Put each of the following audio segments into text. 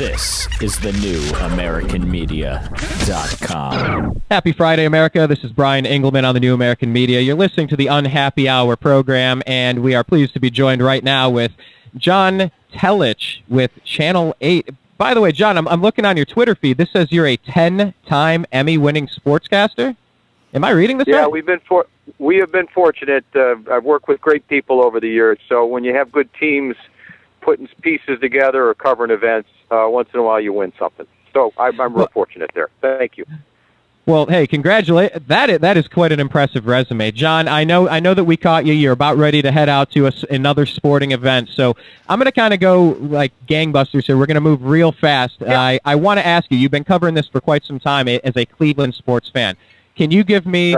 This is the new AmericanMedia.com. Happy Friday, America. This is Brian Engelman on the New American Media. You're listening to the Unhappy Hour program, and we are pleased to be joined right now with John Telich with Channel 8. By the way, John, I'm looking on your Twitter feed. This says you're a 10-time Emmy-winning sportscaster. Am I reading this right? Yeah, we have been fortunate. I've worked with great people over the years, so when you have good teams putting pieces together or covering events, once in a while you win something. So I'm real fortunate there. Thank you. Well, hey, congratulations. That is quite an impressive resume. John, I know that we caught you. You're about ready to head out to another sporting event. So I'm going to kind of go like gangbusters here. We're going to move real fast. Yeah. I want to ask you, you've been covering this for quite some time as a Cleveland sports fan. Can you give me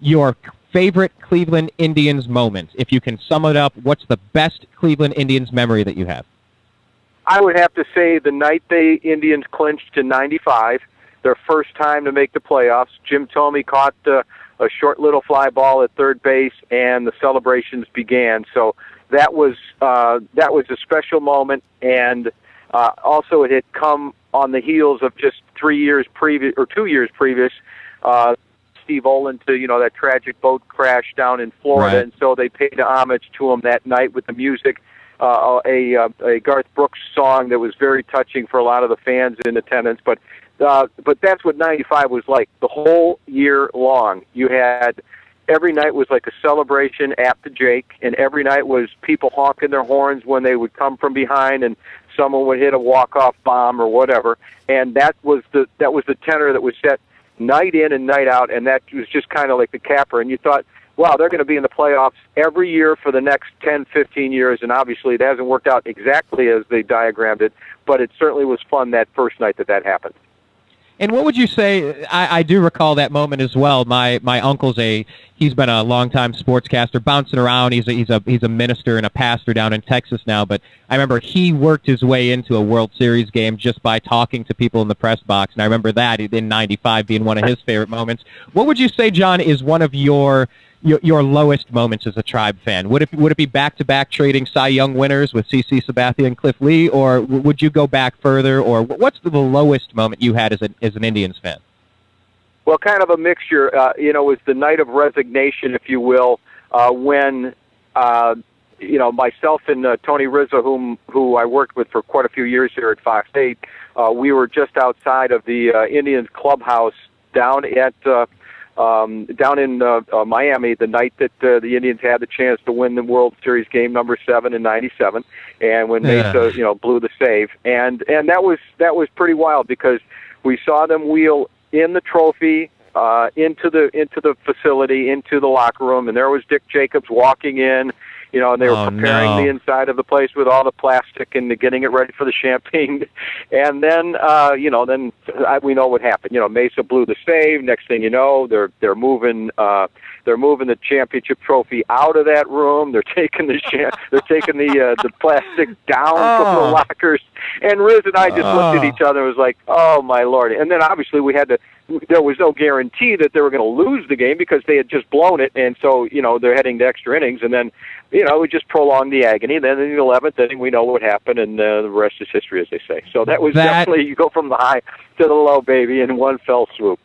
your favorite Cleveland Indians moment? If you can sum it up, what's the best Cleveland Indians memory that you have? I would have to say the night the Indians clinched in '95, their first time to make the playoffs. Jim Thome caught a short little fly ball at third base, and the celebrations began. So that was a special moment, and also it had come on the heels of just 3 years previous, or 2 years previous, Steve Olin to, that tragic boat crash down in Florida, and so they paid homage to him that night with the music, a Garth Brooks song that was very touching for a lot of the fans in attendance. But that's what '95 was like the whole year long. You had every night was like a celebration at the Jake, and every night was people honking their horns when they would come from behind and someone would hit a walk-off bomb or whatever, and that was the tenor that was set night in and night out, and that was just kind of like the capper. And you thought, wow, they're going to be in the playoffs every year for the next 10, 15 years, and obviously it hasn't worked out exactly as they diagrammed it, but it certainly was fun that first night that happened. And what would you say, I do recall that moment as well. My uncle's he's been a longtime sportscaster, bouncing around. He's a minister and a pastor down in Texas now, but I remember he worked his way into a World Series game just by talking to people in the press box, and I remember that in '95 being one of his favorite moments. What would you say, John, is one of your lowest moments as a Tribe fan? Would it be back-to-back trading Cy Young winners with CC Sabathia and Cliff Lee, or would you go back further, or what's the lowest moment you had as an Indians fan? Well, kind of a mixture. It was the night of resignation, if you will, when myself and Tony Rizzo, who I worked with for quite a few years here at Fox 8, we were just outside of the Indians clubhouse down in Miami the night that the Indians had the chance to win the World Series game number 7 in '97, and when Mesa blew the save, and that was pretty wild because we saw them wheel in the trophy into the facility, into the locker room, and there was Dick Jacobs walking in. And they were preparing the inside of the place with all the plastic and getting it ready for the champagne. And then, we know what happened. Mesa blew the save. Next thing you know, they're moving the championship trophy out of that room. They're taking the plastic down from the lockers. And Riz and I just looked at each other and was like, "Oh my Lord!" And then obviously there was no guarantee that they were going to lose the game because they had just blown it, and so they're heading to extra innings, and then we just prolonged the agony. Then in the 11th inning, we know what happened, and the rest is history, as they say. So that was definitely, you go from the high to the low, baby, in one fell swoop.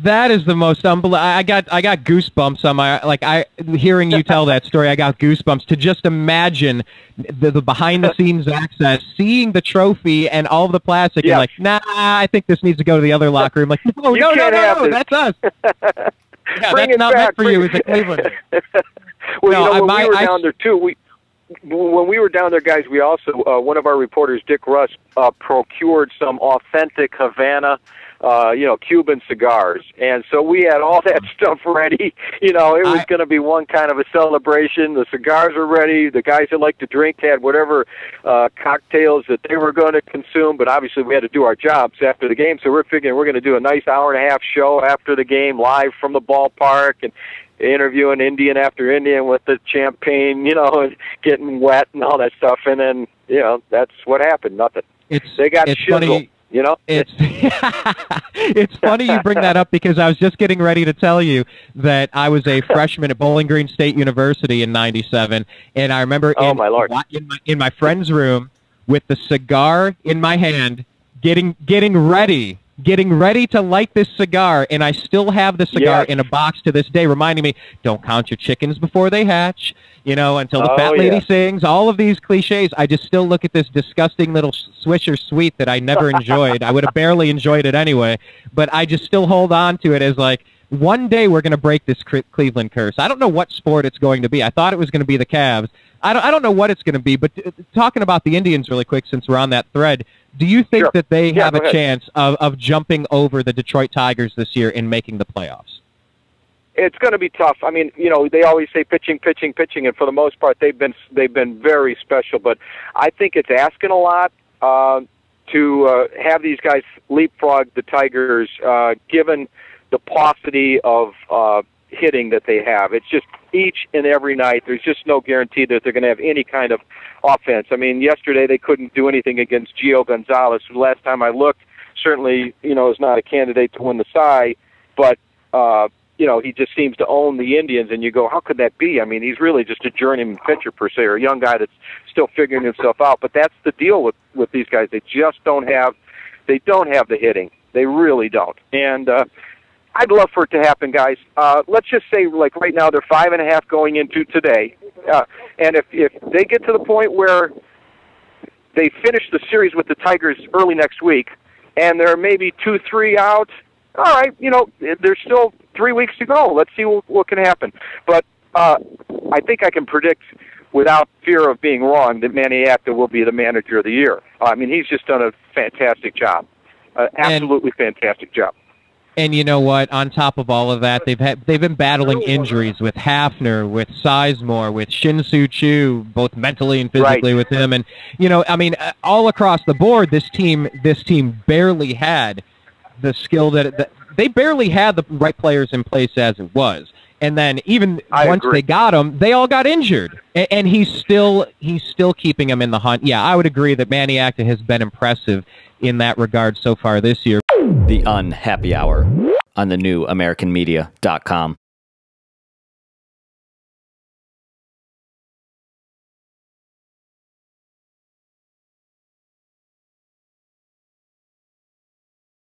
That is the most unbelievable. I got goosebumps on my hearing you tell that story. I got goosebumps to just imagine the behind the scenes access, seeing the trophy and all of the plastic. You're like, nah, I think this needs to go to the other locker room. Like, no, that's us. Yeah, that's not meant for you as a Cleveland. Well, when we were down there too, when we were down there, guys, we also one of our reporters, Dick Russ, procured some authentic Havana. Cuban cigars. And so we had all that stuff ready. It was going to be one kind of a celebration. The cigars were ready. The guys that like to drink had whatever cocktails that they were going to consume. But obviously we had to do our jobs after the game. So we're figuring we're going to do a nice hour-and-a-half show after the game, live from the ballpark, and interviewing Indian after Indian with the champagne, and getting wet and all that stuff. And then, that's what happened. Nothing. They got shizzled. It's funny you bring that up because I was just getting ready to tell you that I was a freshman at Bowling Green State University in '97, and I remember in my friend's room with the cigar in my hand, getting ready to light this cigar, and I still have the cigar in a box to this day, reminding me, don't count your chickens before they hatch, until the fat lady sings, all of these cliches. I just still look at this disgusting little Swisher Sweet that I never enjoyed. I would have barely enjoyed it anyway, but I just still hold on to it as like, one day we're going to break this Cleveland curse. I don't know what sport it's going to be. I thought it was going to be the Cavs. I don't know what it's going to be, but talking about the Indians really quick since we're on that thread, do you think that they have a chance of jumping over the Detroit Tigers this year and making the playoffs? It's going to be tough. I mean, they always say pitching, and for the most part, they've been very special. But I think it's asking a lot to have these guys leapfrog the Tigers, given the paucity of hitting that they have. It's just each and every night, there's just no guarantee that they're going to have any kind of offense. I mean, yesterday they couldn't do anything against Gio Gonzalez, who last time I looked, certainly, is not a candidate to win the Cy, but, he just seems to own the Indians, and you go, how could that be? I mean, he's really just a journeyman pitcher per se, or a young guy that's still figuring himself out, but that's the deal with these guys. They just don't have the hitting. They really don't. And, I'd love for it to happen, guys. Let's just say, like right now, they're 5.5 going into today. And if they get to the point where they finish the series with the Tigers early next week, and they're maybe 2-3 out, all right, there's still 3 weeks to go. Let's see what can happen. But I think I can predict, without fear of being wrong, that Manny Acta will be the manager of the year. I mean, he's just done a fantastic job, absolutely fantastic job. And you know what? On top of all of that, they've been battling injuries with Hafner, with Sizemore, with Shin-Soo Choo, both mentally and physically with him. And all across the board, this team barely had the skill that they barely had the right players in place as it was. And then even once they got him, they all got injured, and he's still keeping them in the hunt. Yeah, I would agree that Manny Acta has been impressive in that regard so far this year. The Unhappy Hour on the new AmericanMedia.com.